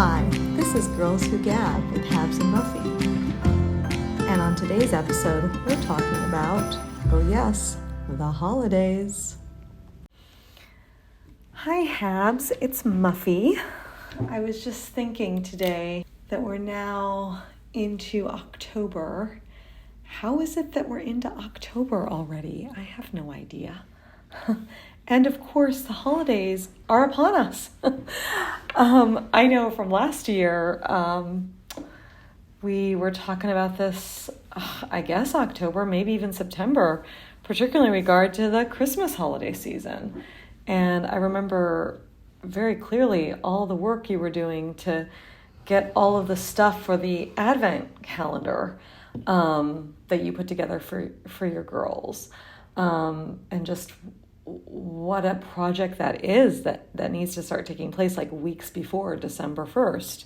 Hi, this is Girls Who Gab with Habs and Muffy. And on today's episode, we're talking about, oh yes, the holidays. Hi Habs, it's Muffy. I was just thinking today that we're now into October. How is it that we're into October already? I have no idea. And of course, the holidays are upon us. I know from last year, we were talking about this, I guess October, maybe even September, particularly in regard to the Christmas holiday season. And I remember very clearly all the work you were doing to get all of the stuff for the Advent calendar that you put together for your girls. And just what a project that is that needs to start taking place like weeks before December 1st.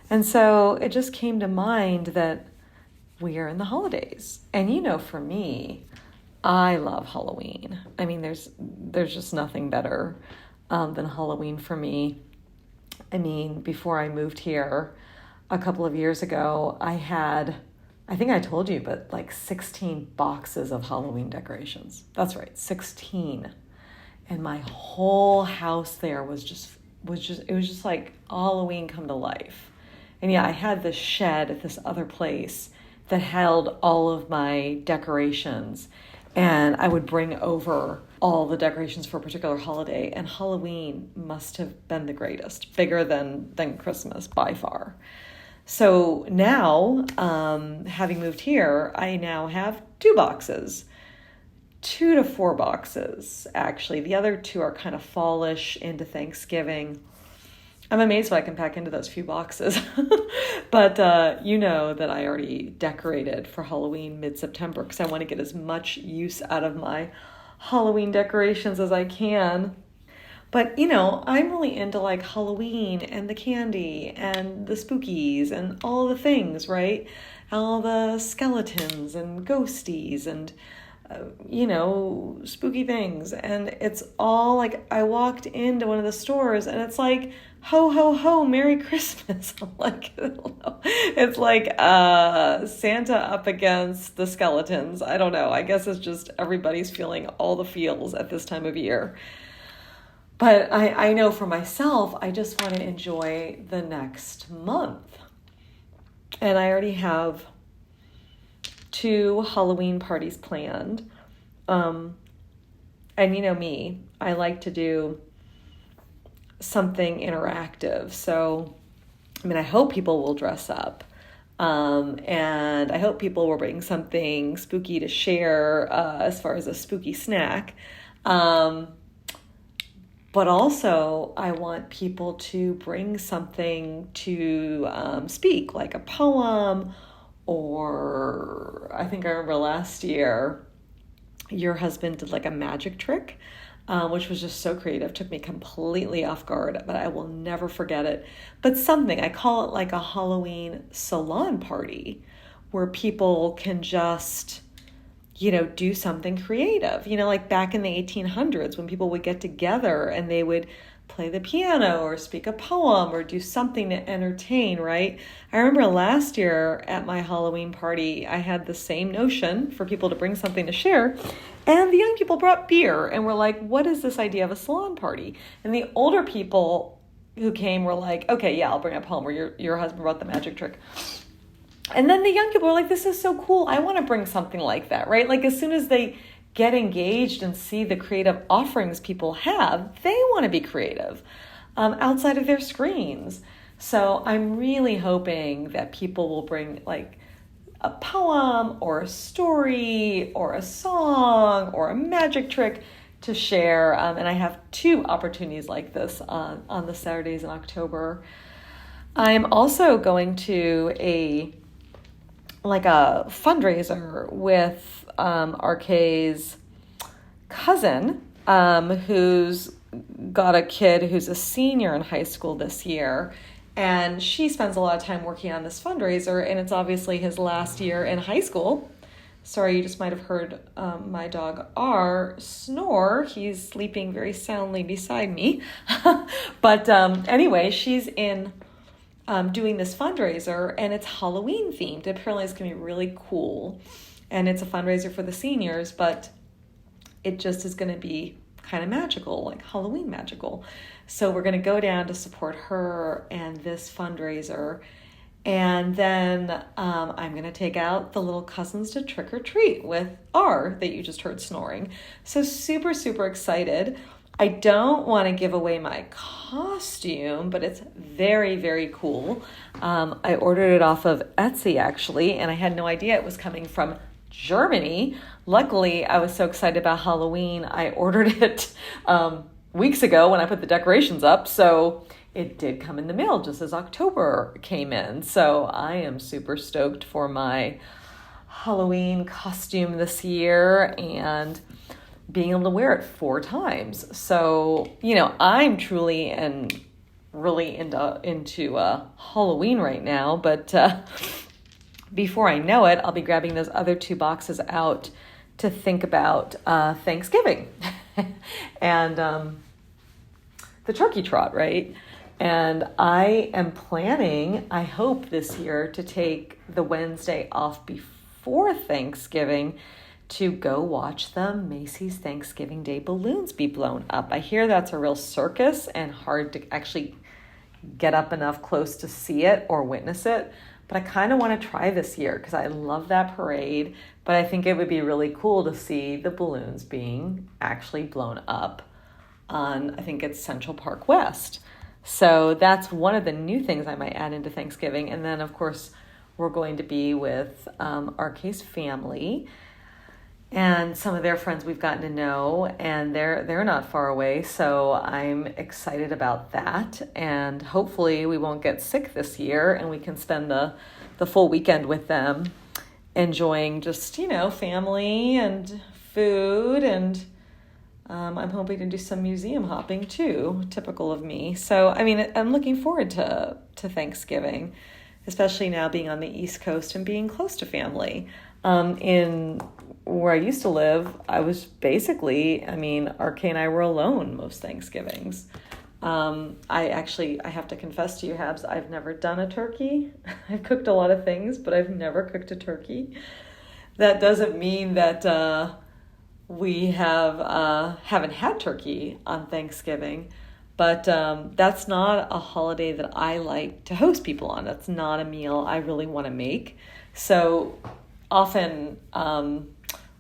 And so it just came to mind that we are in the holidays. And for me, I love Halloween. I mean, there's just nothing better than Halloween for me. I mean, before I moved here a couple of years ago, I think I told you, but like 16 boxes of Halloween decorations. That's right, 16. And my whole house there was just like Halloween come to life. And yeah, I had this shed at this other place that held all of my decorations. And I would bring over all the decorations for a particular holiday. And Halloween must have been the greatest, bigger than Christmas by far. So now, having moved here, I now have 2 boxes, 2 to 4 boxes, actually. The other 2 are kind of fallish into Thanksgiving. I'm amazed what I can pack into those few boxes. But you know that I already decorated for Halloween mid-September because I want to get as much use out of my Halloween decorations as I can. But, I'm really into like Halloween and the candy and the spookies and all the things, right? All the skeletons and ghosties and, spooky things. And it's all like, I walked into one of the stores and it's like, ho, ho, ho, Merry Christmas. I'm like, I don't know. It's like Santa up against the skeletons. I don't know. I guess it's just everybody's feeling all the feels at this time of year. But I know for myself, I just want to enjoy the next month. And I already have 2 Halloween parties planned. And me, I like to do something interactive. So, I hope people will dress up. And I hope people will bring something spooky to share as far as a spooky snack. But also, I want people to bring something to speak, like a poem, or I think I remember last year, your husband did like a magic trick, which was just so creative, took me completely off guard, but I will never forget it. But something, I call it like a Halloween salon party, where people can just do something creative, like back in the 1800s when people would get together and they would play the piano or speak a poem or do something to entertain, right? I remember last year at my Halloween party, I had the same notion for people to bring something to share. And the young people brought beer and were like, what is this idea of a salon party? And the older people who came were like, okay, yeah, I'll bring a poem, or your husband brought the magic trick. And then the young people were like, this is so cool. I want to bring something like that, right? Like as soon as they get engaged and see the creative offerings people have, they want to be creative outside of their screens. So I'm really hoping that people will bring like a poem or a story or a song or a magic trick to share. And I have 2 opportunities like this on the Saturdays in October. I'm also going to a fundraiser with RK's cousin, who's got a kid who's a senior in high school this year. And she spends a lot of time working on this fundraiser, and it's obviously his last year in high school. Sorry, you just might have heard my dog R snore. He's sleeping very soundly beside me. But anyway, she's in doing this fundraiser, and it's Halloween themed. Apparently it's going to be really cool. And it's a fundraiser for the seniors, but it just is going to be kind of magical, like Halloween magical. So we're going to go down to support her and this fundraiser. And then I'm going to take out the little cousins to trick or treat with R that you just heard snoring. So super, super excited. I don't want to give away my costume, but it's very, very cool. I ordered it off of Etsy, actually, and I had no idea it was coming from Germany. Luckily, I was so excited about Halloween, I ordered it weeks ago when I put the decorations up, so it did come in the mail just as October came in. So I am super stoked for my Halloween costume this year and being able to wear it 4 times. So, I'm truly and really into Halloween right now, but before I know it, I'll be grabbing those other 2 boxes out to think about Thanksgiving and the turkey trot, right? And I am planning, I hope this year, to take the Wednesday off before Thanksgiving to go watch the Macy's Thanksgiving Day balloons be blown up. I hear that's a real circus and hard to actually get up enough close to see it or witness it. But I kind of want to try this year because I love that parade. But I think it would be really cool to see the balloons being actually blown up on, I think it's Central Park West. So that's one of the new things I might add into Thanksgiving. And then, of course, we're going to be with RK's family and some of their friends we've gotten to know, and they're not far away. So I'm excited about that. And hopefully we won't get sick this year and we can spend the full weekend with them enjoying just, family and food, and I'm hoping to do some museum hopping too, typical of me. So, I'm looking forward to Thanksgiving, especially now being on the East Coast and being close to family. In where I used to live, I was basically, RK and I were alone most Thanksgivings. I have to confess to you, Habs, I've never done a turkey. I've cooked a lot of things, but I've never cooked a turkey. That doesn't mean that we haven't had turkey on Thanksgiving, but that's not a holiday that I like to host people on. That's not a meal I really want to make. So often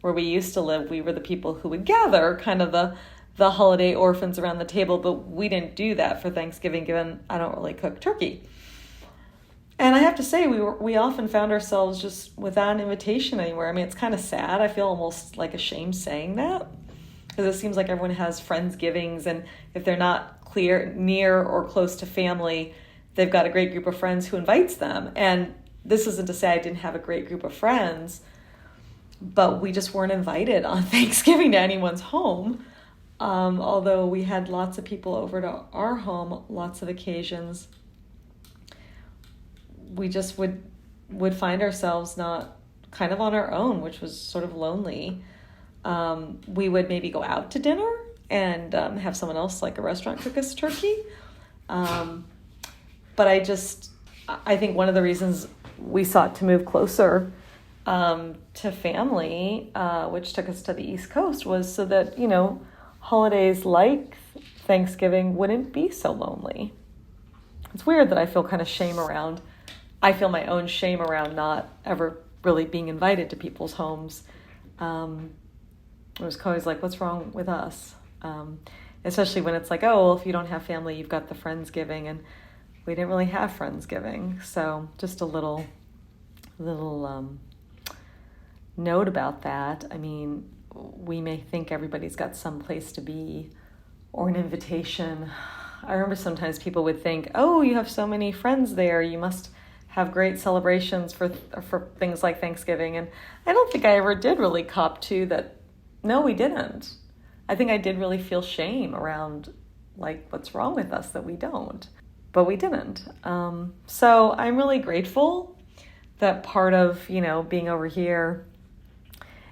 where we used to live, we were the people who would gather, kind of the holiday orphans around the table, but we didn't do that for Thanksgiving, given I don't really cook turkey. And I have to say, we often found ourselves just without an invitation anywhere. It's kind of sad. I feel almost like ashamed saying that, because it seems like everyone has Friendsgivings, and if they're not near or close to family, they've got a great group of friends who invites them. And this isn't to say I didn't have a great group of friends, but we just weren't invited on Thanksgiving to anyone's home. Although we had lots of people over to our home, lots of occasions, we just would find ourselves not kind of on our own, which was sort of lonely. We would maybe go out to dinner and have someone else, like a restaurant, cook us turkey. But I think one of the reasons we sought to move closer to family, which took us to the East Coast, was so that, holidays like Thanksgiving wouldn't be so lonely. It's weird that I feel kind of I feel my own shame around not ever really being invited to people's homes. It was always like, what's wrong with us? Especially when it's like, oh, well, if you don't have family, you've got the Friendsgiving, and we didn't really have Friendsgiving. So just a little note about that. We may think everybody's got some place to be or an invitation. I remember sometimes people would think, oh, you have so many friends there, you must have great celebrations for things like Thanksgiving. And I don't think I ever did really cop to that. No, we didn't. I think I did really feel shame around, like, what's wrong with us that we don't. But we didn't. So I'm really grateful that part of, being over here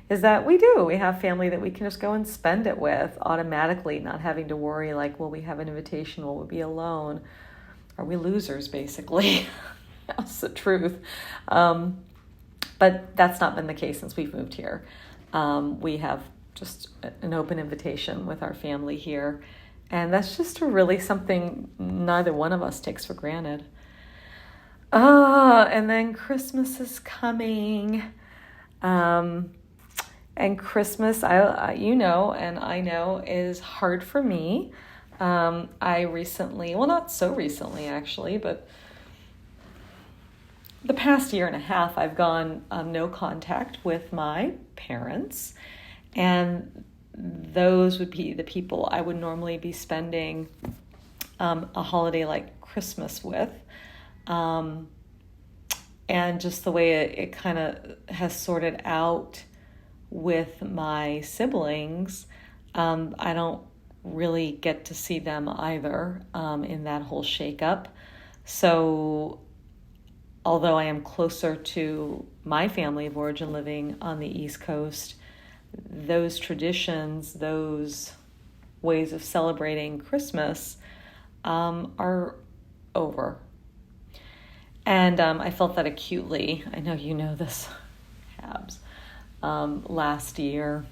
is that we have family that we can just go and spend it with automatically, not having to worry like, will we have an invitation? Will we be alone? are we losers, basically? That's the truth. But that's not been the case since we've moved here. We have just an open invitation with our family here. And that's just really something neither one of us takes for granted. And then Christmas is coming. And Christmas, you know, and I know, is hard for me. I recently, well, not so recently actually, but the past year and a half, I've gone no contact with my parents. And those would be the people I would normally be spending a holiday like Christmas with. And just the way it kind of has sorted out with my siblings, I don't really get to see them either in that whole shakeup. So although I am closer to my family of origin living on the East Coast, those traditions, those ways of celebrating Christmas are over. And I felt that acutely. I know you know this, Habs. Last year,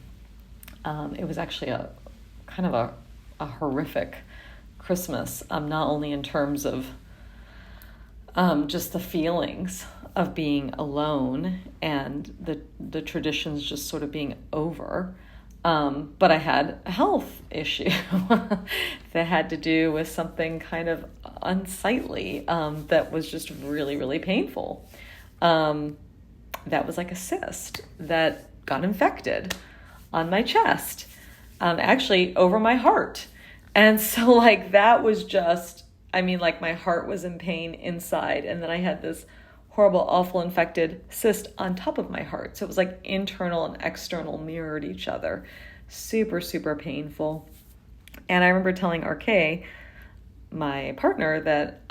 it was actually a kind of a horrific Christmas, not only in terms of just the feelings of being alone and the traditions just sort of being over, but I had a health issue that had to do with something kind of unsightly that was just really, really painful. That was like a cyst that got infected on my chest, actually over my heart. And so like that was just, I mean, like my heart was in pain inside. And then I had this horrible, awful infected cyst on top of my heart. So it was like internal and external mirrored each other. Super, super painful. And I remember telling RK, my partner, that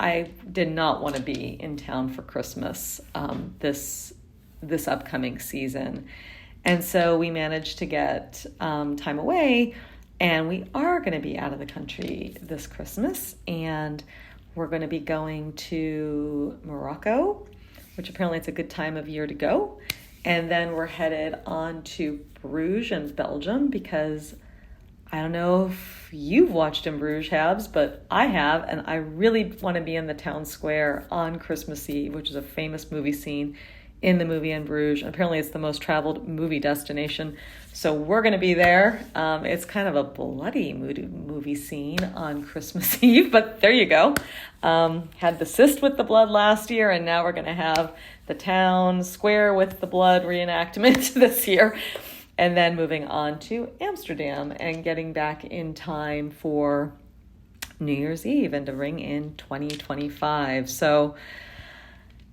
I did not want to be in town for Christmas this upcoming season. And so we managed to get time away, and we are going to be out of the country this Christmas, and we're going to be going to Morocco, which apparently it's a good time of year to go. And then we're headed on to Bruges in Belgium, because I don't know if you've watched In Bruges, Habs, but I have, and I really want to be in the town square on Christmas Eve, which is a famous movie scene in the movie In Bruges. And apparently it's the most traveled movie destination. So we're going to be there. It's kind of a bloody movie scene on Christmas Eve, but there you go. Had the cyst with the blood last year, and now we're going to have the town square with the blood reenactment this year. And then moving on to Amsterdam and getting back in time for New Year's Eve and to ring in 2025. So,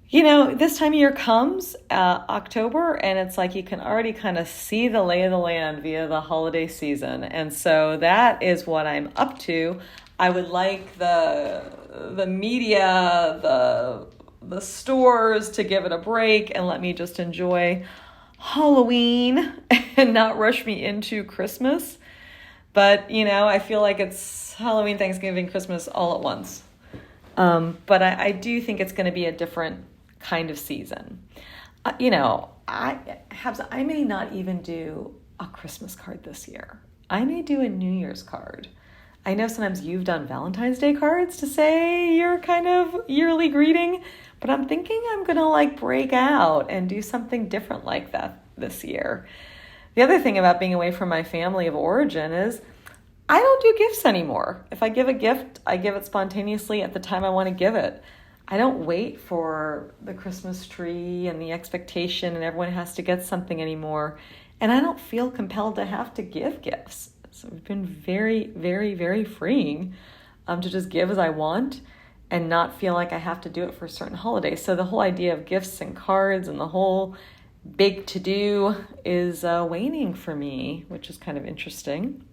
you know, this time of year comes, October, and it's like you can already kind of see the lay of the land via the holiday season. And so that is what I'm up to. I would like the media, the stores to give it a break and let me just enjoy Halloween and not rush me into Christmas. But, you know, I feel like it's Halloween, Thanksgiving, Christmas all at once. But I do think it's going to be a different kind of season. You know, I may not even do a Christmas card this year. I may do a New Year's card. I know sometimes you've done Valentine's Day cards to say your kind of yearly greeting, but I'm thinking I'm going to like break out and do something different like that this year. The other thing about being away from my family of origin is I don't do gifts anymore. If I give a gift, I give it spontaneously at the time I want to give it. I don't wait for the Christmas tree and the expectation and everyone has to get something anymore. And I don't feel compelled to have to give gifts. So it's been very, very, very freeing to just give as I want and not feel like I have to do it for a certain holiday. So the whole idea of gifts and cards and the whole big to-do is waning for me, which is kind of interesting.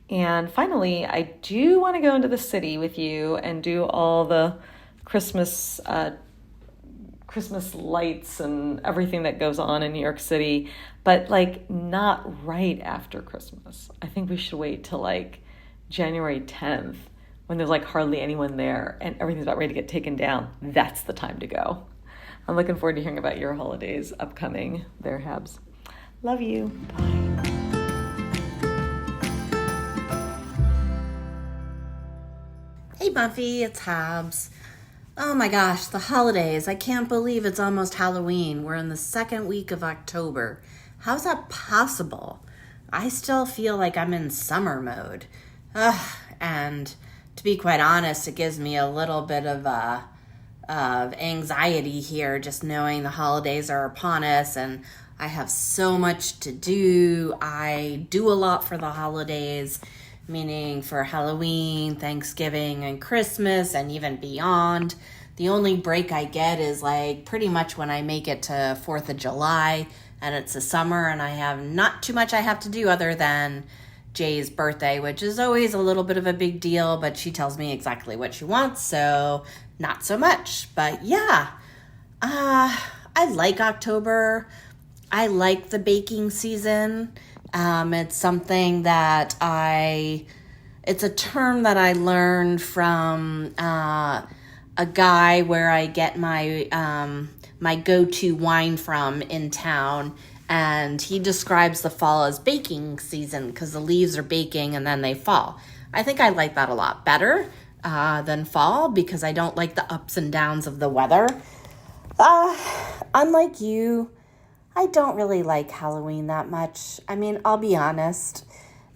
And finally, I do want to go into the city with you and do all the Christmas lights and everything that goes on in New York City, but like not right after Christmas. I think we should wait till like January 10th when there's like hardly anyone there and everything's about ready to get taken down, that's the time to go. I'm looking forward to hearing about your holidays upcoming there, Habs. Love you. Bye. Hey Buffy, it's Habs. Oh my gosh, the holidays. I can't believe it's almost Halloween. We're in the second week of October. How's that possible? I still feel like I'm in summer mode. And to be quite honest, it gives me a little bit of anxiety here just knowing the holidays are upon us and I have so much to do. I do a lot for the holidays, meaning for Halloween, Thanksgiving, and Christmas, and even beyond. The only break I get is like pretty much when I make it to 4th of July, and it's the summer, and I have not too much I have to do other than Jay's birthday, which is always a little bit of a big deal, but she tells me exactly what she wants, so not so much. But yeah, I like October. I like the baking season. It's something that it's a term that I learned from a guy where I get my my go-to wine from in town, and he describes the fall as baking season because the leaves are baking and then they fall. I think I like that a lot better than fall because I don't like the ups and downs of the weather. Unlike you, I don't really like Halloween that much. I mean, I'll be honest.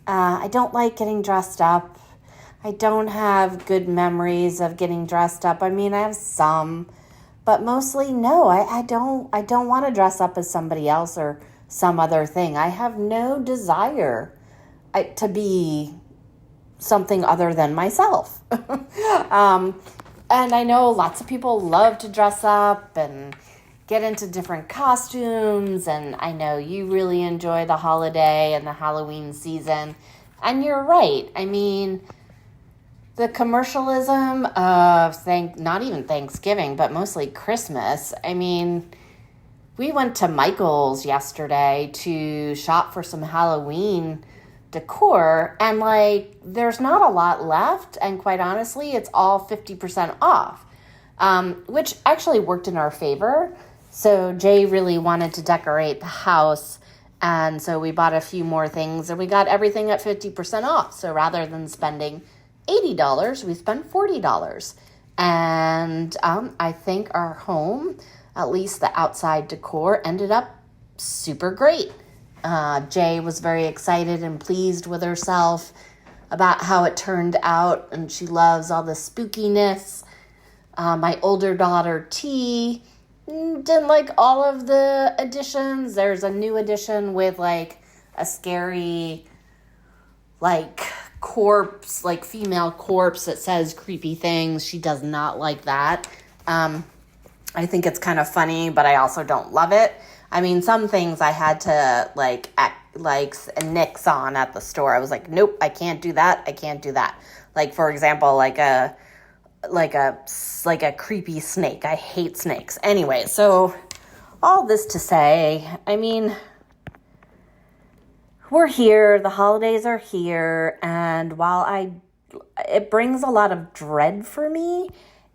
I don't like getting dressed up. I don't have good memories of getting dressed up. I mean, I have some, but mostly no. I don't want to dress up as somebody else or some other thing. I have no desire to be something other than myself. And I know lots of people love to dress up and get into different costumes, and I know you really enjoy the holiday and the Halloween season, and you're right. I mean, the commercialism of not even Thanksgiving, but mostly Christmas. I mean, we went to Michael's yesterday to shop for some Halloween decor, and like there's not a lot left, and quite honestly it's all 50% off, which actually worked in our favor. So Jay really wanted to decorate the house, and so we bought a few more things and we got everything at 50% off. So rather than spending $80, we spent $40. And I think our home, at least the outside decor, ended up super great. Jay was very excited and pleased with herself about how it turned out, and she loves all the spookiness. My older daughter, T, didn't like all of the additions. There's a new addition with like a scary like corpse, like female corpse that says creepy things. She does not like that. I think it's kind of funny, but I also don't love it. I mean, some things I had to like nix on at the store. I was like, nope, I can't do that. I can't do that. Like, for example, like a creepy snake. I hate snakes. Anyway, so all this to say, I mean, we're here. The holidays are here. And while it brings a lot of dread for me,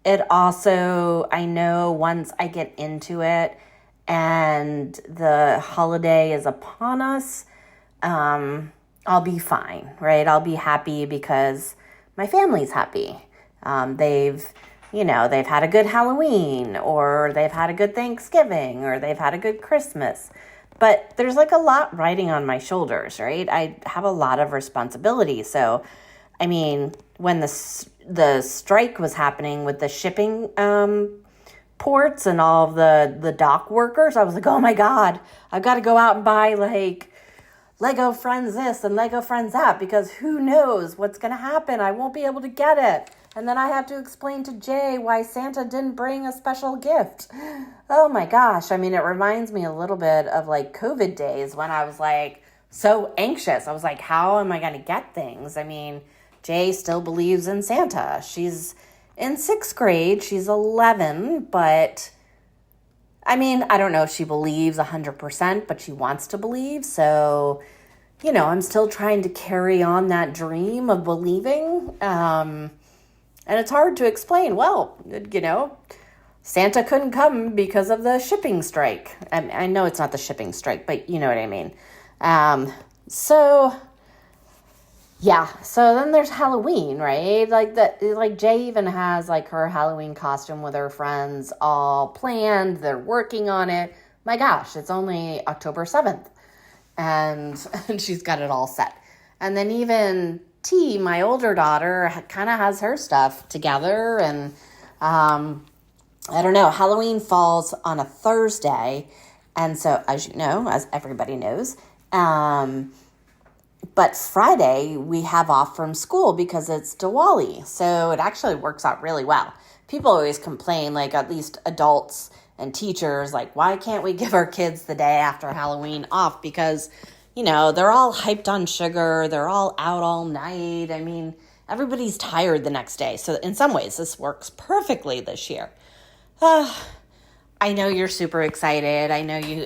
it also, I know once I get into it and the holiday is upon us, I'll be fine, right? I'll be happy because my family's happy. They've had a good Halloween, or they've had a good Thanksgiving, or they've had a good Christmas. But there's like a lot riding on my shoulders, right? I have a lot of responsibility. So, I mean, when the strike was happening with the shipping ports and all of the dock workers, I was like, oh my God, I've got to go out and buy like Lego Friends this and Lego Friends that, because who knows what's going to happen. I won't be able to get it. And then I have to explain to Jay why Santa didn't bring a special gift. Oh my gosh. I mean, it reminds me a little bit of like COVID days when I was like so anxious. I was like, how am I going to get things? I mean, Jay still believes in Santa. She's in 6th grade. She's 11, but I mean, I don't know if she believes 100%, but she wants to believe. So, I'm still trying to carry on that dream of believing. And it's hard to explain, well, Santa couldn't come because of the shipping strike. I know it's not the shipping strike, but you know what I mean. So then there's Halloween, right? Like Jay even has like her Halloween costume with her friends all planned. They're working on it. My gosh, it's only October 7th. And she's got it all set. And then even T, my older daughter, kind of has her stuff together. And I don't know, Halloween falls on a Thursday. And so, as you know, as everybody knows, but Friday we have off from school because it's Diwali. So it actually works out really well. People always complain, like at least adults and teachers, like, why can't we give our kids the day after Halloween off? Because, they're all hyped on sugar. They're all out all night. I mean, everybody's tired the next day. So in some ways, this works perfectly this year. I know you're super excited.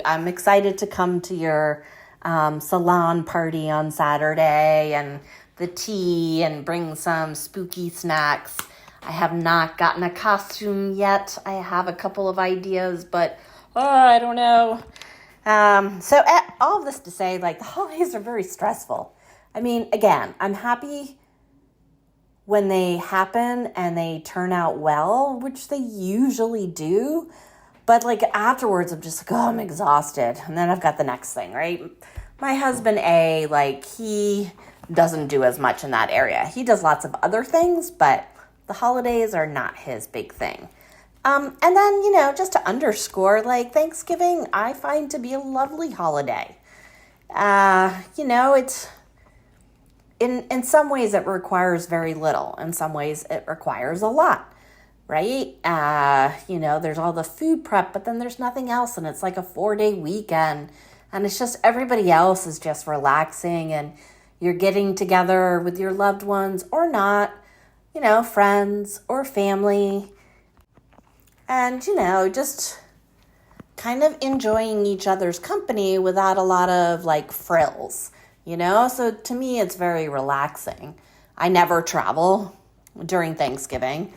I'm excited to come to your salon party on Saturday and the tea and bring some spooky snacks. I have not gotten a costume yet. I have a couple of ideas, but I don't know. So all of this to say, like, the holidays are very stressful. I mean, again, I'm happy when they happen and they turn out well, which they usually do. But like afterwards, I'm just like, oh, I'm exhausted. And then I've got the next thing, right? My husband, he doesn't do as much in that area. He does lots of other things, but the holidays are not his big thing. And then, just to underscore, like Thanksgiving, I find to be a lovely holiday. It's... In some ways, it requires very little. In some ways, it requires a lot, right? There's all the food prep, but then there's nothing else. And it's like a 4-day weekend. And it's just everybody else is just relaxing. And you're getting together with your loved ones or not, friends or family. And, just kind of enjoying each other's company without a lot of like frills. So to me, it's very relaxing. I never travel during Thanksgiving.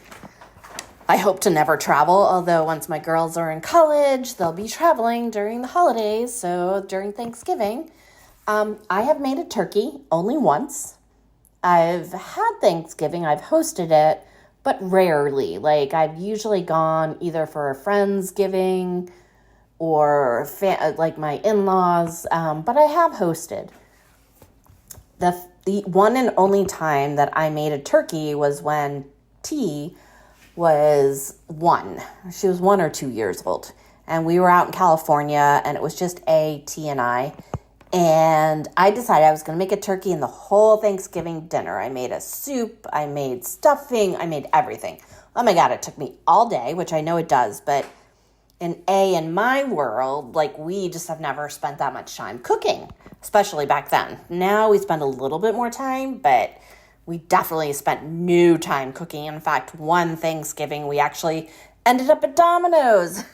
I hope to never travel, although once my girls are in college, they'll be traveling during the holidays. So during Thanksgiving, I have made a turkey only once. I've had Thanksgiving, I've hosted it, but rarely. Like I've usually gone either for a Friendsgiving or like my in-laws, but I have hosted. The one and only time that I made a turkey was when T was 1. She was 1 or 2 years old. And we were out in California, and it was just T and I. And I decided I was going to make a turkey in the whole Thanksgiving dinner. I made a soup, I made stuffing, I made everything. Oh my God, it took me all day, which I know it does, but in my world, like we just have never spent that much time cooking, especially back then. Now we spend a little bit more time, but we definitely spent no time cooking. In fact, one Thanksgiving, we actually ended up at Domino's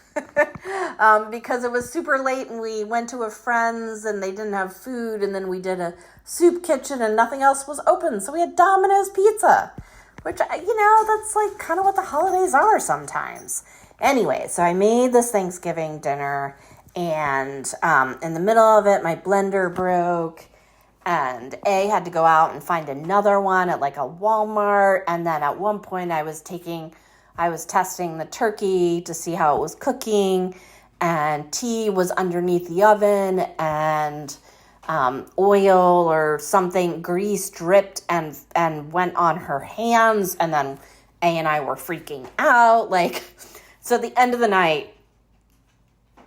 because it was super late and we went to a friend's and they didn't have food. And then we did a soup kitchen and nothing else was open. So we had Domino's pizza, which, that's like kind of what the holidays are sometimes. Anyway, so I made this Thanksgiving dinner, and in the middle of it, my blender broke, and had to go out and find another one at like a Walmart, and then at one point I was testing the turkey to see how it was cooking, and T was underneath the oven, and oil or something, grease dripped and went on her hands, and then and I were freaking out, like... So at the end of the night,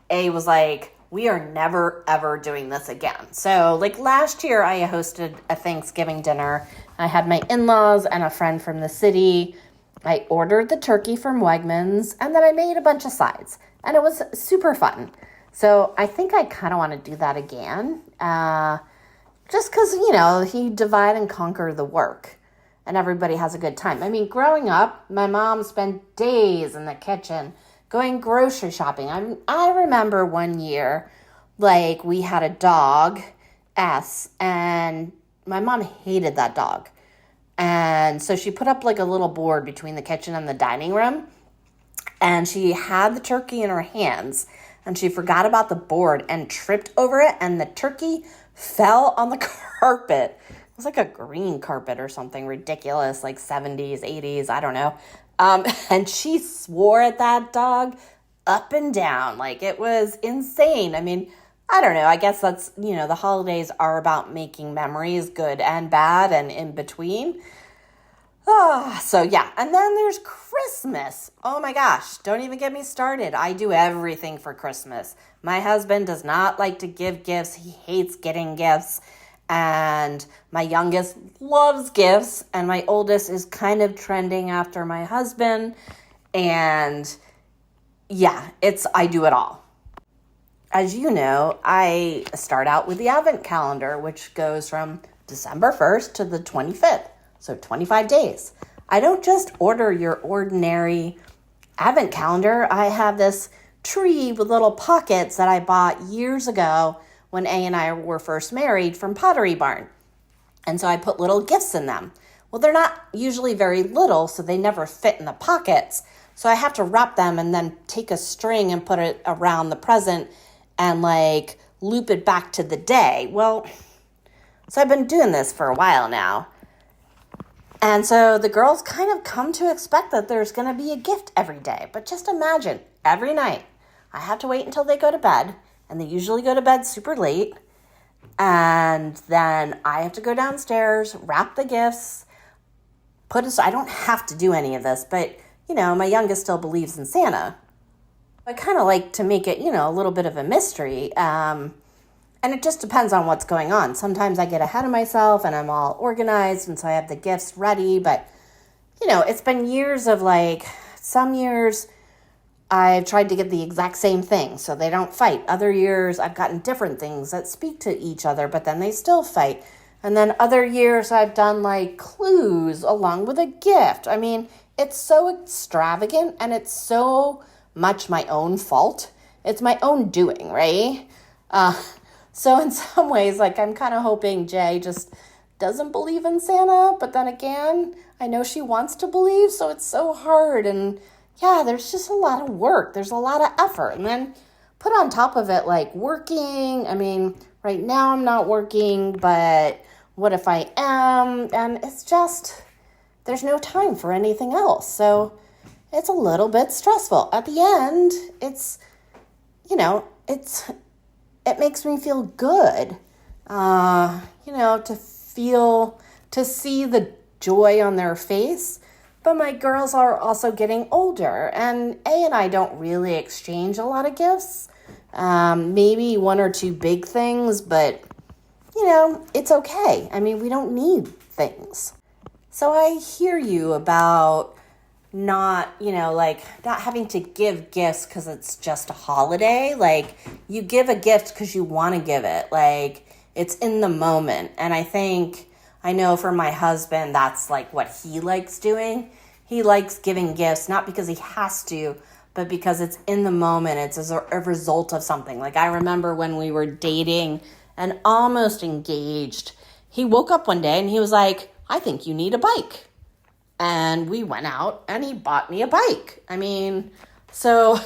was like, we are never, ever doing this again. So like last year, I hosted a Thanksgiving dinner. I had my in-laws and a friend from the city. I ordered the turkey from Wegmans, and then I made a bunch of sides. And it was super fun. So I think I kind of want to do that again. Just because, you divide and conquer the work. And everybody has a good time. I mean, growing up, my mom spent days in the kitchen going grocery shopping. I remember one year, like, we had a dog, S, and my mom hated that dog. And so she put up like a little board between the kitchen and the dining room. And she had the turkey in her hands. And she forgot about the board and tripped over it. And the turkey fell on the carpet. It was like a green carpet or something ridiculous, like 70s, 80s, I don't know. And she swore at that dog up and down. Like, it was insane. I mean, I don't know. I guess that's, the holidays are about making memories, good and bad and in between. So yeah. And then there's Christmas. Oh my gosh. Don't even get me started. I do everything for Christmas. My husband does not like to give gifts. He hates getting gifts. And my youngest loves gifts. And my oldest is kind of trending after my husband. And yeah, I do it all. As you know, I start out with the Advent calendar, which goes from December 1st to the 25th. So 25 days. I don't just order your ordinary Advent calendar. I have this tree with little pockets that I bought years ago when A and I were first married from Pottery Barn. And so I put little gifts in them. Well, they're not usually very little, so they never fit in the pockets. So I have to wrap them and then take a string and put it around the present and loop it back to the day. Well, so I've been doing this for a while now. And so the girls kind of come to expect that there's going to be a gift every day. But just imagine, every night, I have to wait until they go to bed. And they usually go to bed super late. And then I have to go downstairs, wrap the gifts, I don't have to do any of this. But, my youngest still believes in Santa. I kind of like to make it, a little bit of a mystery. And it just depends on what's going on. Sometimes I get ahead of myself and I'm all organized and so I have the gifts ready. But, it's been years of some years I've tried to get the exact same thing so they don't fight. Other years I've gotten different things that speak to each other, but then they still fight. And then other years I've done clues along with a gift. I mean, it's so extravagant and it's so much my own fault. It's my own doing, right? So in some ways, I'm kind of hoping Jay just doesn't believe in Santa. But then again, I know she wants to believe, so it's so hard. And yeah, there's just a lot of work. There's a lot of effort. And then put on top of it, working. I mean, right now I'm not working, but what if I am? And it's just, there's no time for anything else. So it's a little bit stressful. At the end, it makes me feel good, to see the joy on their face. But my girls are also getting older, and A and I don't really exchange a lot of gifts. Maybe one or two big things, but, it's okay. I mean, we don't need things. So I hear you about not having to give gifts because it's just a holiday. You give a gift because you want to give it. It's in the moment. And I know for my husband, that's what he likes doing. He likes giving gifts, not because he has to, but because it's in the moment. It's as a result of something. I remember when we were dating and almost engaged, he woke up one day and he was like, I think you need a bike. And we went out and he bought me a bike. I mean, so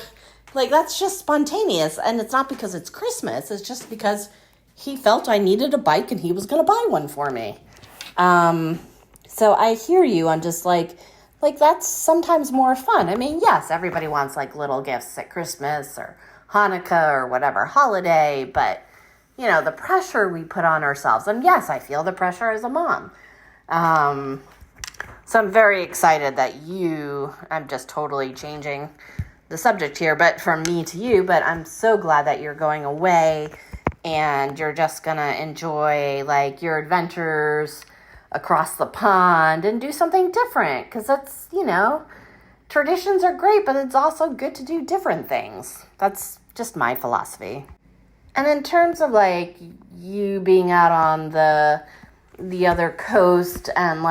that's just spontaneous. And it's not because it's Christmas. It's just because he felt I needed a bike and he was going to buy one for me. So I hear you on just that's sometimes more fun. I mean, yes, everybody wants little gifts at Christmas or Hanukkah or whatever holiday. But, the pressure we put on ourselves. And yes, I feel the pressure as a mom. So I'm very excited that I'm just totally changing the subject here, but from me to you, but I'm so glad that you're going away and you're just going to enjoy your adventures across the pond and do something different. Because that's, traditions are great, but it's also good to do different things. That's just my philosophy. And in terms of you being out on the other coast and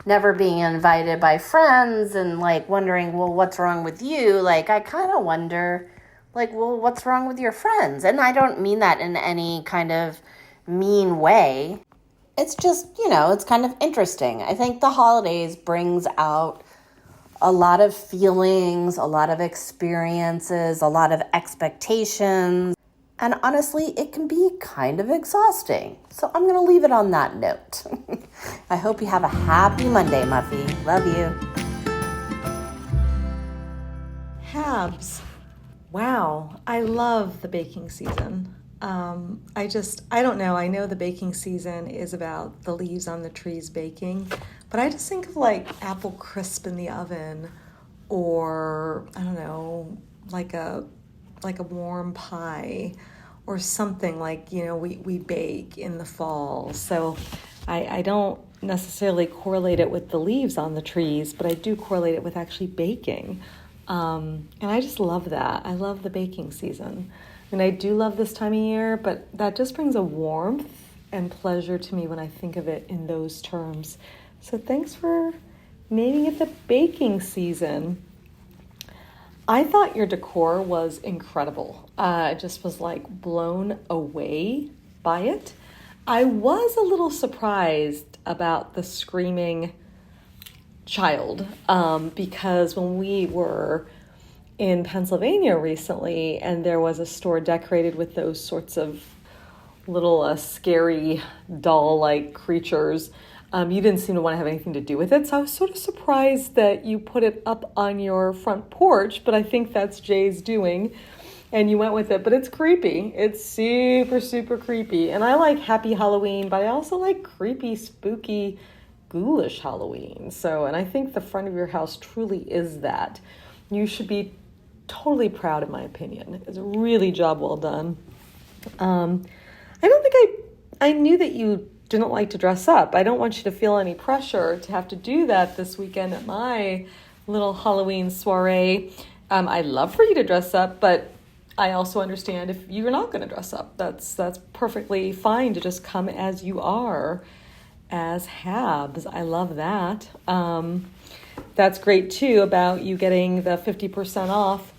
never being invited by friends and wondering, well, what's wrong with you? I kind of wonder, well, what's wrong with your friends? And I don't mean that in any kind of mean way. it's just, it's kind of interesting. I think the holidays brings out a lot of feelings, a lot of experiences, a lot of expectations. And honestly, it can be kind of exhausting. So I'm going to leave it on that note. I hope you have a happy Monday, Muffy. Love you. Habs. Wow, I love the baking season. I don't know. I know the baking season is about the leaves on the trees baking, but I just think of like apple crisp in the oven, or I don't know, like a warm pie, or something like, we bake in the fall. So I don't necessarily correlate it with the leaves on the trees, but I do correlate it with actually baking. And I just love that. I love the baking season. And I do love this time of year, but that just brings a warmth and pleasure to me when I think of it in those terms. So thanks for naming it the baking season. I thought your decor was incredible. I just was like blown away by it. I was a little surprised about the screaming child, because when we were in Pennsylvania recently and there was a store decorated with those sorts of little scary doll-like creatures, you didn't seem to want to have anything to do with it. So I was sort of surprised that you put it up on your front porch, but I think that's Jay's doing and you went with it. But it's creepy. It's super, super creepy. And I like happy Halloween, but I also like creepy, spooky, ghoulish Halloween. And I think the front of your house truly is that. You should be totally proud, in my opinion. It's a really job well done. I don't think I knew that you didn't like to dress up. I don't want you to feel any pressure to have to do that this weekend at my little Halloween soiree. I'd love for you to dress up, but I also understand if you're not going to dress up. That's perfectly fine to just come as you are, as Habs. I love that. That's great too about you getting the 50% off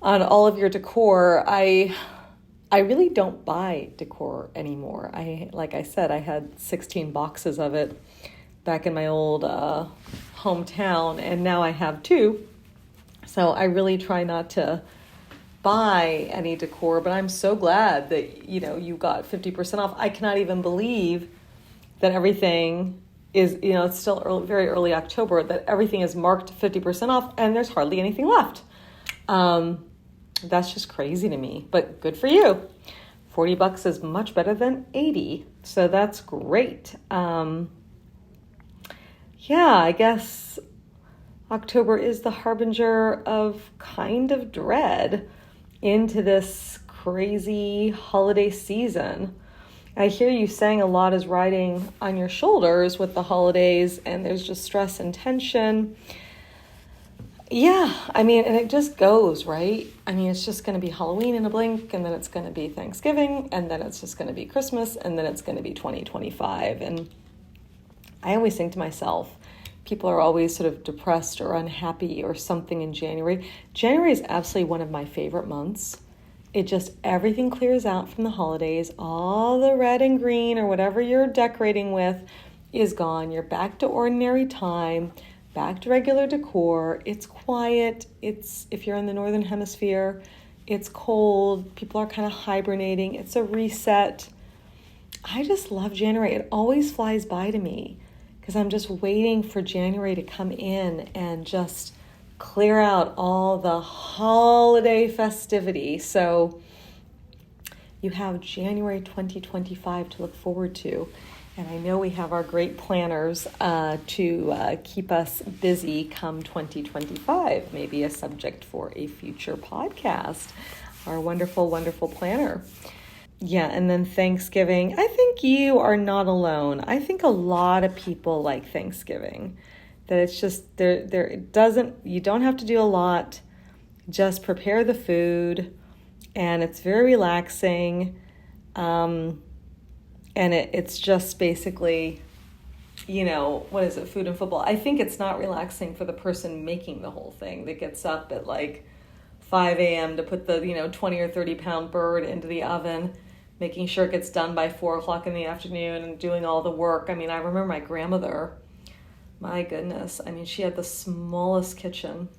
on all of your decor. I really don't buy decor anymore. Like I said, I had 16 boxes of it back in my old hometown, and now I have 2. So I really try not to buy any decor, but I'm so glad that, you got 50% off. I cannot even believe that everything is, it's still very early October, that everything is marked 50% off and there's hardly anything left. That's just crazy to me, but good for you. $40 is much better than 80, so that's great. I guess October is the harbinger of kind of dread into this crazy holiday season. I hear you saying a lot is riding on your shoulders with the holidays, and there's just stress and tension. Yeah, and it just goes, right? It's just going to be Halloween in a blink, and then it's going to be Thanksgiving, and then it's just going to be Christmas, and then it's going to be 2025. And I always think to myself, people are always sort of depressed or unhappy or something in January. January is absolutely one of my favorite months. It just, everything clears out from the holidays. All the red and green or whatever you're decorating with is gone. You're back to ordinary time, back to regular decor. It's quiet. If you're in the Northern Hemisphere, it's cold. People are kind of hibernating. It's a reset. I just love January. It always flies by to me because I'm just waiting for January to come in and just clear out all the holiday festivity. So you have January 2025 to look forward to. And I know we have our great planners to keep us busy come 2025, maybe a subject for a future podcast. Our wonderful, wonderful planner. Yeah, and then Thanksgiving. I think you are not alone. I think a lot of people like Thanksgiving. That it's just you don't have to do a lot. Just prepare the food, and it's very relaxing. And it's just basically, what is it, food and football. I think it's not relaxing for the person making the whole thing that gets up at like 5 a.m. to put the, 20 or 30 pound bird into the oven. making sure it gets done by 4 o'clock in the afternoon and doing all the work. I mean, I remember my grandmother, my goodness. I mean, she had the smallest kitchen.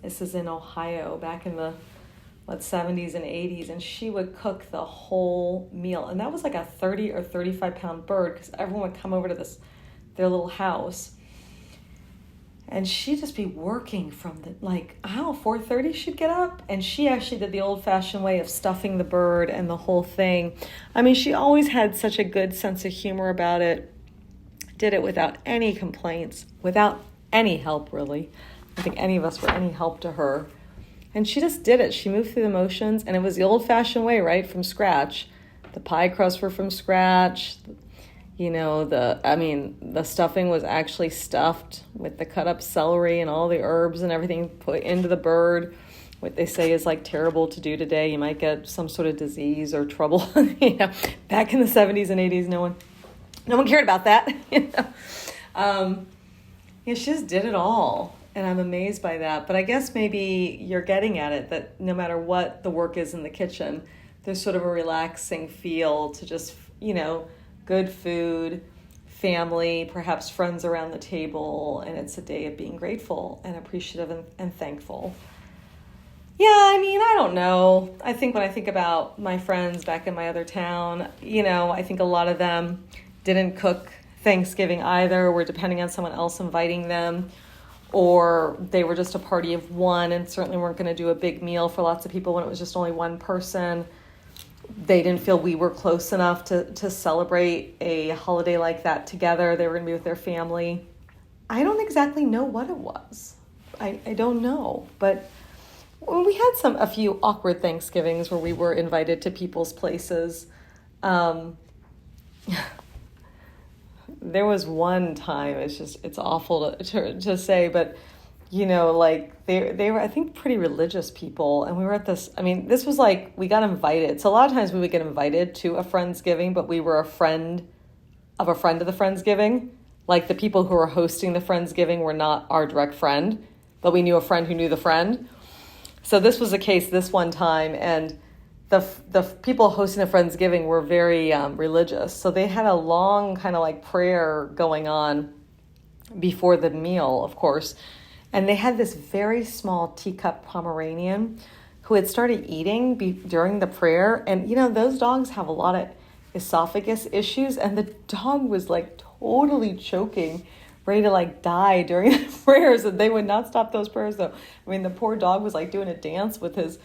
This is in Ohio back in the 70s and 80s, and she would cook the whole meal. And that was like a 30 or 35 pound bird, because everyone would come over to their little house. And she'd just be working from 4:30 she'd get up. And she actually did the old fashioned way of stuffing the bird and the whole thing. I mean, she always had such a good sense of humor about it. Did it without any complaints, without any help, really. I don't think any of us were any help to her. And she just did it. She moved through the motions, and it was the old-fashioned way, right, from scratch. The pie crusts were from scratch. You know, the stuffing was actually stuffed with the cut-up celery and all the herbs and everything put into the bird. What they say is like terrible to do today. You might get some sort of disease or trouble. Back in the 70s and 80s, no one cared about that. She just did it all. And I'm amazed by that. But I guess maybe you're getting at it, that no matter what the work is in the kitchen, there's sort of a relaxing feel to just, good food, family, perhaps friends around the table. And it's a day of being grateful and appreciative and thankful. Yeah, I mean, I don't know. I think when I think about my friends back in my other town, I think a lot of them didn't cook Thanksgiving either. We're depending on someone else inviting them. Or they were just a party of one and certainly weren't going to do a big meal for lots of people when it was just only one person. They didn't feel we were close enough to celebrate a holiday like that together. They were going to be with their family. I don't exactly know what it was. I don't know. But we had a few awkward Thanksgivings where we were invited to people's places. There was one time, it's awful to say, but, they were, I think, pretty religious people. And we were at this was like, we got invited. So a lot of times we would get invited to a Friendsgiving, but we were a friend of the Friendsgiving. Like the people who were hosting the Friendsgiving were not our direct friend, but we knew a friend who knew the friend. So this was the case this one time. And the people hosting the Friendsgiving were very religious. So they had a long kind of like prayer going on before the meal, of course. And they had this very small teacup Pomeranian who had started eating during the prayer. And, those dogs have a lot of esophagus issues. And the dog was like totally choking, ready to like die during the prayers. And they would not stop those prayers, though. I mean, the poor dog was like doing a dance with his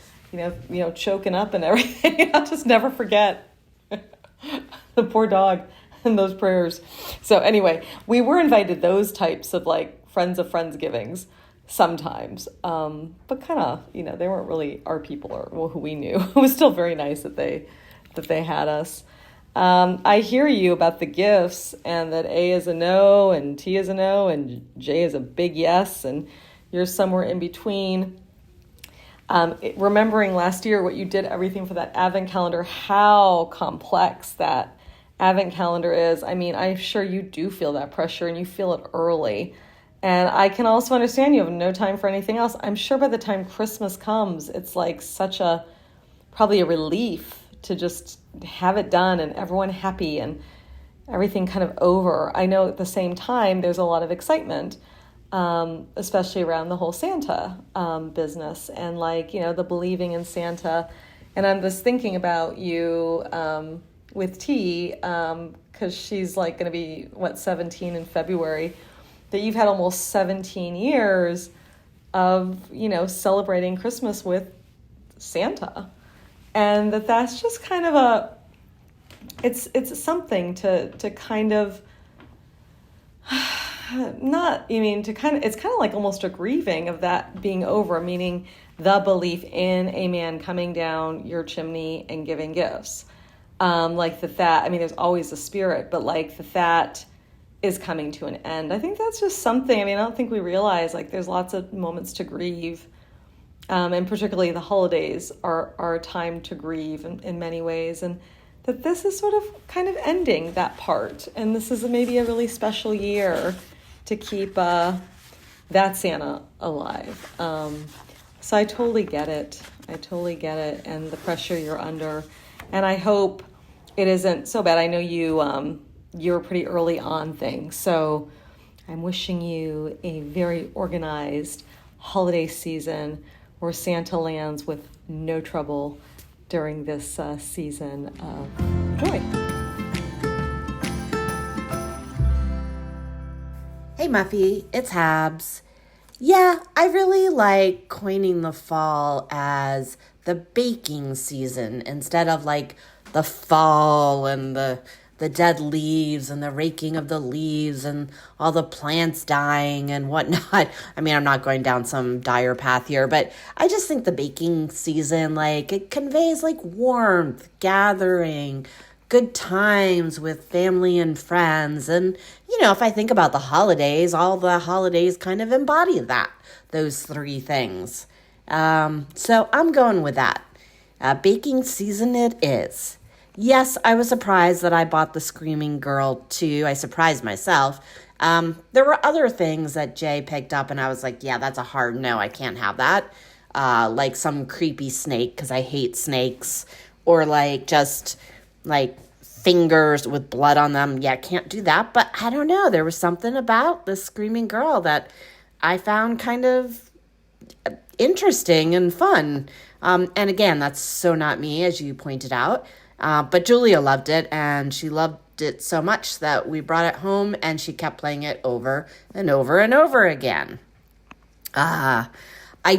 choking up and everything. I'll just never forget the poor dog and those prayers. So anyway, we were invited those types of like friends of Friendsgivings sometimes. But kind of, they weren't really our people or who we knew. It was still very nice that they had us. I hear you about the gifts and that A is a no and T is a no and J is a big yes and you're somewhere in between. Remembering last year what you did, everything for that Advent calendar, how complex that Advent calendar is. I mean, I'm sure you do feel that pressure and you feel it early. And I can also understand you have no time for anything else. I'm sure by the time Christmas comes, it's like probably a relief to just have it done and everyone happy and everything kind of over. I know at the same time, there's a lot of excitement. Especially around the whole Santa business and the believing in Santa. And I'm just thinking about you with T, because she's going to be, 17 in February, that you've had almost 17 years of, celebrating Christmas with Santa. And that's just kind of it's something to kind of... it's kind of like almost a grieving of that being over, meaning the belief in a man coming down your chimney and giving gifts. There's always a spirit, but that is coming to an end. I think that's just something, I don't think we realize, there's lots of moments to grieve. And particularly the holidays are a time to grieve in many ways. And that this is sort of kind of ending that part. And this is maybe a really special year to keep that Santa alive. So I totally get it. And the pressure you're under. And I hope it isn't so bad. I know you're pretty early on things, so I'm wishing you a very organized holiday season where Santa lands with no trouble during this season of joy. Hey Muffy, it's Habs. Yeah, I really like coining the fall as the baking season instead of like the fall and the dead leaves and the raking of the leaves and all the plants dying and whatnot. I mean, I'm not going down some dire path here, but I just think the baking season, like, it conveys like warmth, gathering, good times with family and friends. And, you know, if I think about the holidays, all the holidays kind of embody those three things. So I'm going with that. Baking season it is. Yes, I was surprised that I bought the Screaming Girl too. I surprised myself. There were other things that Jay picked up and I was like, yeah, that's a hard no. I can't have that. Like some creepy snake because I hate snakes, or like just like fingers with blood on them. Yeah, can't do that. But I don't know. There was something about the Screaming Girl that I found kind of interesting and fun. And again, that's so not me, as you pointed out. But Julia loved it, and she loved it so much that we brought it home, and she kept playing it over and over and over again. I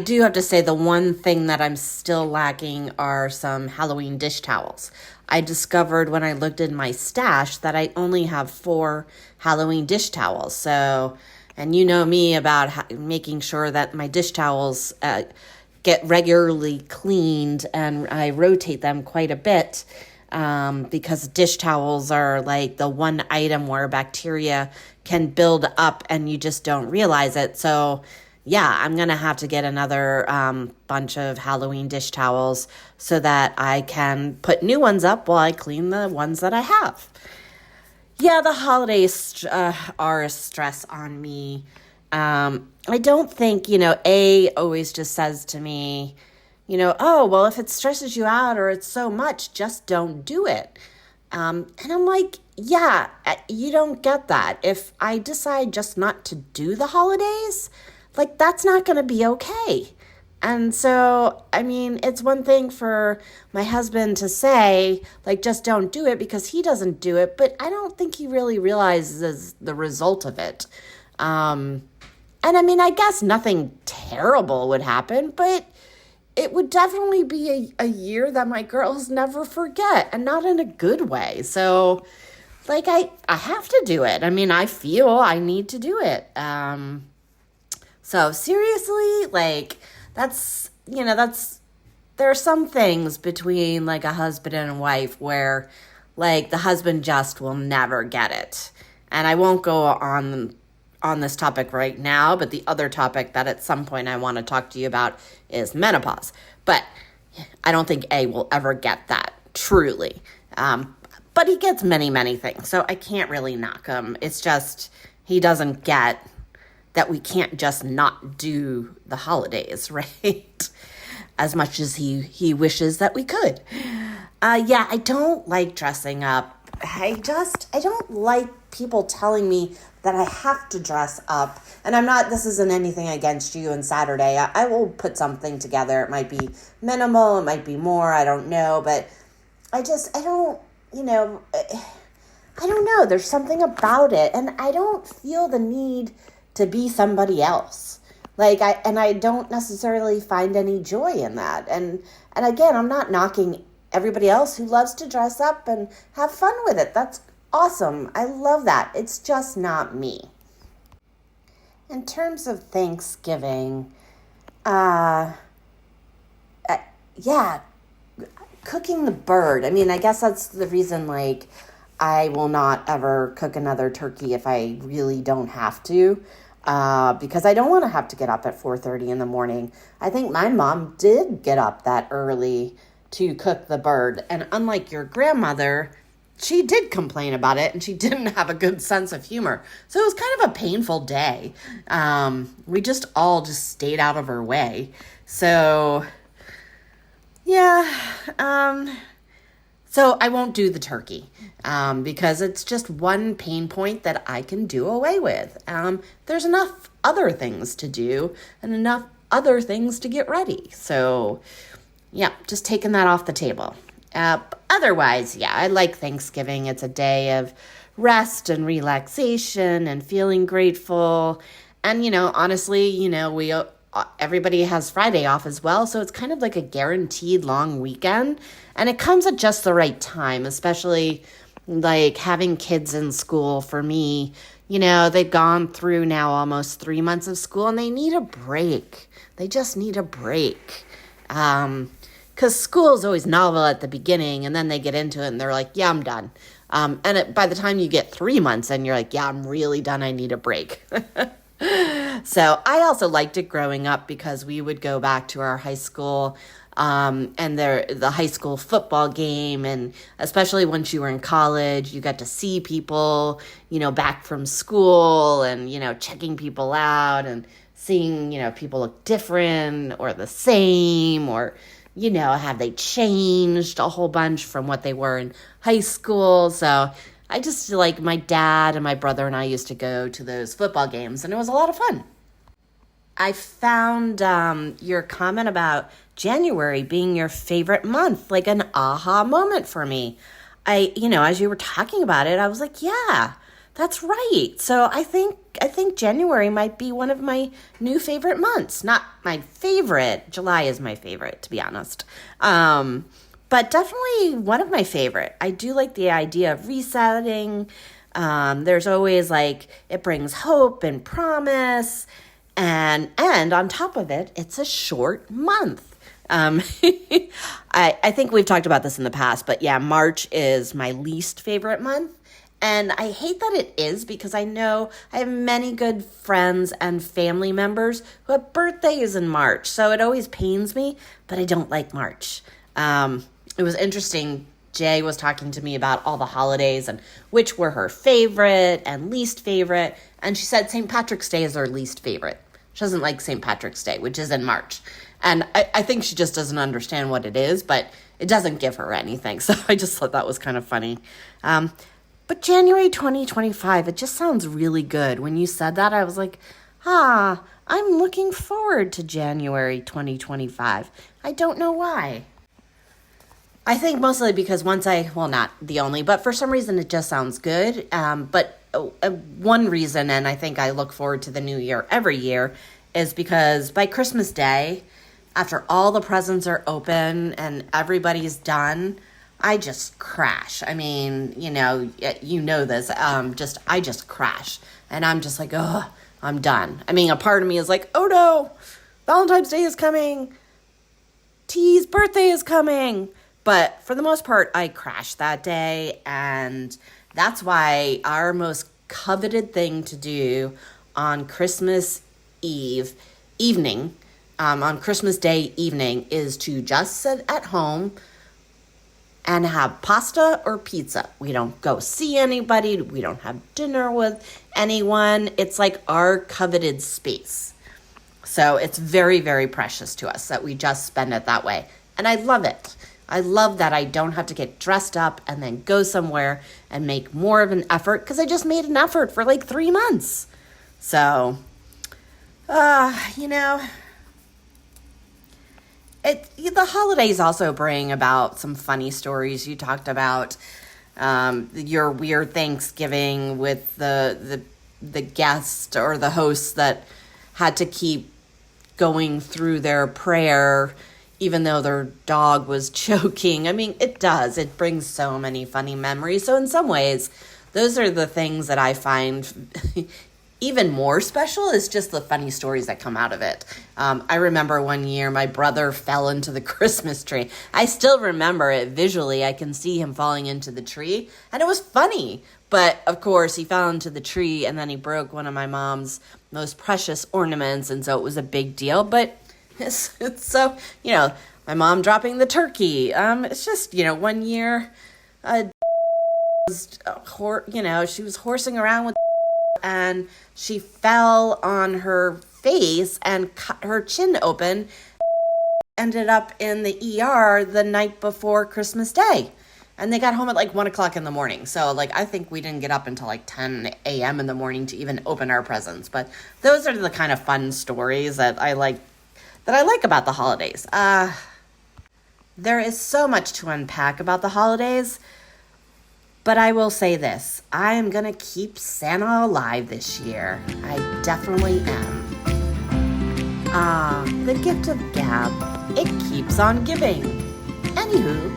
do have to say the one thing that I'm still lacking are some Halloween dish towels. I discovered when I looked in my stash that I only have 4 Halloween dish towels. So, and you know me about making sure that my dish towels get regularly cleaned, and I rotate them quite a bit because dish towels are like the one item where bacteria can build up and you just don't realize it. So yeah, I'm going to have to get another bunch of Halloween dish towels so that I can put new ones up while I clean the ones that I have. Yeah, the holidays are a stress on me. I don't think, A always just says to me, oh, well, if it stresses you out or it's so much, just don't do it. And I'm like, yeah, you don't get that. If I decide just not to do the holidays, like, that's not going to be okay. And so, I mean, it's one thing for my husband to say, like, just don't do it because he doesn't do it, but I don't think he really realizes the result of it. And I mean, I guess nothing terrible would happen, but it would definitely be a year that my girls never forget, and not in a good way. So, like, I have to do it. I mean, I feel I need to do it. So seriously, like, there are some things between like a husband and a wife where like the husband just will never get it. And I won't go on this topic right now, but the other topic that at some point I want to talk to you about is menopause. But I don't think A will ever get that, truly. But he gets many, many things, so I can't really knock him. It's just he doesn't get that we can't just not do the holidays, right? As much as he wishes that we could. Yeah, I don't like dressing up. I don't like people telling me that I have to dress up. And this isn't anything against you and Saturday. I will put something together. It might be minimal, it might be more, I don't know. But I don't know. There's something about it. And I don't feel the need to be somebody else. I don't necessarily find any joy in that. And again, I'm not knocking everybody else who loves to dress up and have fun with it. That's awesome. I love that. It's just not me. In terms of Thanksgiving, cooking the bird. I mean, I guess that's the reason, like, I will not ever cook another turkey if I really don't have to. Because I don't want to have to get up at 4:30 in the morning. I think my mom did get up that early to cook the bird. And unlike your grandmother, she did complain about it and she didn't have a good sense of humor. So it was kind of a painful day. We just all stayed out of her way. So, yeah. So I won't do the turkey because it's just one pain point that I can do away with. There's enough other things to do and enough other things to get ready. So yeah, just taking that off the table. Otherwise, yeah, I like Thanksgiving. It's a day of rest and relaxation and feeling grateful. And, honestly, everybody has Friday off as well. So it's kind of like a guaranteed long weekend. And it comes at just the right time, especially like having kids in school for me. They've gone through now almost 3 months of school and they need a break. They just need a break. Because school is always novel at the beginning and then they get into it and they're like, yeah, I'm done. By the time you get 3 months and you're like, yeah, I'm really done. I need a break. So I also liked it growing up because we would go back to our high school and the high school football game. And especially once you were in college, you got to see people, back from school and, checking people out and seeing, people look different or the same or, have they changed a whole bunch from what they were in high school. So I just like my dad and my brother and I used to go to those football games and it was a lot of fun. I found your comment about January being your favorite month, like an aha moment for me. As you were talking about it, I was like, yeah, that's right. So I think January might be one of my new favorite months. Not my favorite. July is my favorite, to be honest. But definitely one of my favorite. I do like the idea of resetting. There's always it brings hope and promise. And on top of it, it's a short month. I think we've talked about this in the past, but yeah, March is my least favorite month. And I hate that it is because I know I have many good friends and family members who have birthdays in March. So it always pains me, but I don't like March. It was interesting. Jay was talking to me about all the holidays and which were her favorite and least favorite. And she said St. Patrick's Day is her least favorite. She doesn't like St. Patrick's Day, which is in March. And I think she just doesn't understand what it is, but it doesn't give her anything. So I just thought that was kind of funny. But January 2025, it just sounds really good. When you said that, I was like, I'm looking forward to January 2025. I don't know why. I think mostly because not the only, but for some reason it just sounds good. But one reason, and I think I look forward to the new year every year, is because by Christmas Day, after all the presents are open and everybody's done, I just crash. I mean, you know this. I just crash. And I'm just like, oh, I'm done. I mean, a part of me is like, oh no, Valentine's Day is coming. T's birthday is coming. But for the most part, I crashed that day. And that's why our most coveted thing to do on Christmas evening, on Christmas Day evening, is to just sit at home and have pasta or pizza. We don't go see anybody. We don't have dinner with anyone. It's like our coveted space. So it's very, very precious to us that we just spend it that way. And I love it. I love that I don't have to get dressed up and then go somewhere and make more of an effort because I just made an effort for like 3 months. So, the holidays also bring about some funny stories. You talked about your weird Thanksgiving with the guest or the host that had to keep going through their prayer even though their dog was choking. I mean, it does. It brings so many funny memories. So in some ways, those are the things that I find even more special is just the funny stories that come out of it. I remember one year my brother fell into the Christmas tree. I still remember it visually. I can see him falling into the tree, and it was funny. But of course, he fell into the tree, and then he broke one of my mom's most precious ornaments, and so it was a big deal. But it's so, my mom dropping the turkey. It's just, one year, she was horsing around with and she fell on her face and cut her chin open, ended up in the ER the night before Christmas Day. And they got home at like 1 o'clock in the morning. So like, I think we didn't get up until like 10 a.m. in the morning to even open our presents. But those are the kind of fun stories that I like about the holidays. There is so much to unpack about the holidays, but I will say this. I am going to keep Santa alive this year. I definitely am. The gift of gab. It keeps on giving. Anywho,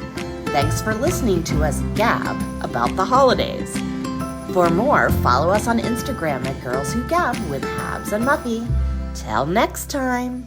thanks for listening to us gab about the holidays. For more, follow us on Instagram at Girls Who Gab with Habs and Muffy. Till next time.